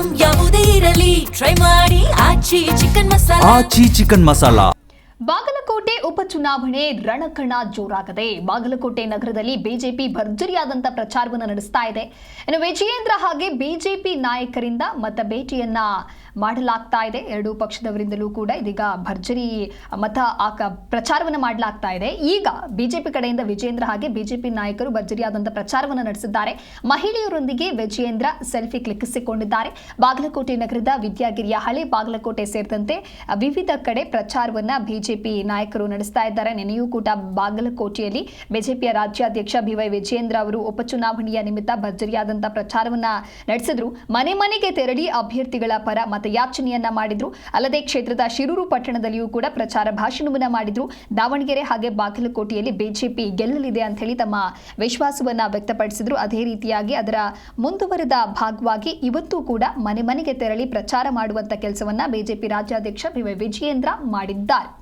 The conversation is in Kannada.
ಐಟಂ ಯಾವುದೇ ಇರಲಿ ಟ್ರೈ ಮಾಡಿ ಆಚಿ ಚಿಕನ್ ಮಸಾಲಾ. ಬಾಗಲಕೋಟೆ ಉಪಚುನಾವಣೆ ರಣಕಣ ಜೋರಾಗದೆ. ಬಾಗಲಕೋಟೆ ನಗರದಲ್ಲಿ ಬಿಜೆಪಿ ಭರ್ಜರಿಯಾದಂಥ ಪ್ರಚಾರವನ್ನು ನಡೆಸ್ತಾ ಇದೆ. ಇನ್ನು ವಿಜಯೇಂದ್ರ ಹಾಗೆ ಬಿಜೆಪಿ ನಾಯಕರಿಂದ ಮತ ಭೇಟಿಯನ್ನ ಮಾಡಲಾಗ್ತಾ ಇದೆ. ಎರಡೂ ಪಕ್ಷದವರಿಂದಲೂ ಕೂಡ ಇದೀಗ ಭರ್ಜರಿ ಪ್ರಚಾರವನ್ನು ಮಾಡಲಾಗ್ತಾ ಇದೆ. ಈಗ ಬಿಜೆಪಿ ಕಡೆಯಿಂದ ವಿಜಯೇಂದ್ರ ಹಾಗೆ ಬಿಜೆಪಿ ನಾಯಕರು ಭರ್ಜರಿಯಾದಂಥ ಪ್ರಚಾರವನ್ನು ನಡೆಸಿದ್ದಾರೆ. ಮಹಿಳೆಯರೊಂದಿಗೆ ವಿಜಯೇಂದ್ರ ಸೆಲ್ಫಿ ಕ್ಲಿಕ್ಕಿಸಿಕೊಂಡಿದ್ದಾರೆ. ಬಾಗಲಕೋಟೆ ನಗರದ ವಿದ್ಯಾಗಿರಿಯ ಹಳೆ ಬಾಗಲಕೋಟೆ ಸೇರಿದಂತೆ ವಿವಿಧ ಕಡೆ ಪ್ರಚಾರವನ್ನ ಬಿಜೆಪಿ ನಾಯಕರು ನಡೆಸ್ತಾ ಇದ್ದಾರೆ. ನಿನ್ನೆಯೂ ಕೂಡ ಬಾಗಲಕೋಟೆಯಲ್ಲಿ ಬಿಜೆಪಿಯ ರಾಜ್ಯಾಧ್ಯಕ್ಷ ಬಿವೈ ವಿಜಯೇಂದ್ರ ಅವರು ಉಪಚುನಾವಣೆಯ ನಿಮಿತ್ತ ಭರ್ಜರಿಯಾದಂಥ ಪ್ರಚಾರವನ್ನ ನಡೆಸಿದ್ರು. ಮನೆ ಮನೆಗೆ ತೆರಳಿ ಅಭ್ಯರ್ಥಿಗಳ ಪರ ಮತಯಾಚನೆಯನ್ನ ಮಾಡಿದ್ರು. ಅಲ್ಲದೆ ಕ್ಷೇತ್ರದ ಶಿರೂರು ಪಟ್ಟಣದಲ್ಲಿಯೂ ಕೂಡ ಪ್ರಚಾರ ಭಾಷಣವನ್ನ ಮಾಡಿದ್ರು. ದಾವಣಗೆರೆ ಹಾಗೆ ಬಾಗಲಕೋಟೆಯಲ್ಲಿ ಬಿಜೆಪಿ ಗೆಲ್ಲಲಿದೆ ಅಂತ ಹೇಳಿ ತಮ್ಮ ವಿಶ್ವಾಸವನ್ನ ವ್ಯಕ್ತಪಡಿಸಿದ್ರು. ಅದೇ ರೀತಿಯಾಗಿ ಅದರ ಮುಂದುವರೆದ ಭಾಗವಾಗಿ ಇವತ್ತು ಕೂಡ ಮನೆ ಮನೆಗೆ ತೆರಳಿ ಪ್ರಚಾರ ಮಾಡುವಂತ ಕೆಲಸವನ್ನ ಬಿಜೆಪಿ ರಾಜ್ಯಾಧ್ಯಕ್ಷ ಬಿವೈ ವಿಜಯೇಂದ್ರ ಮಾಡಿದ್ದಾರೆ.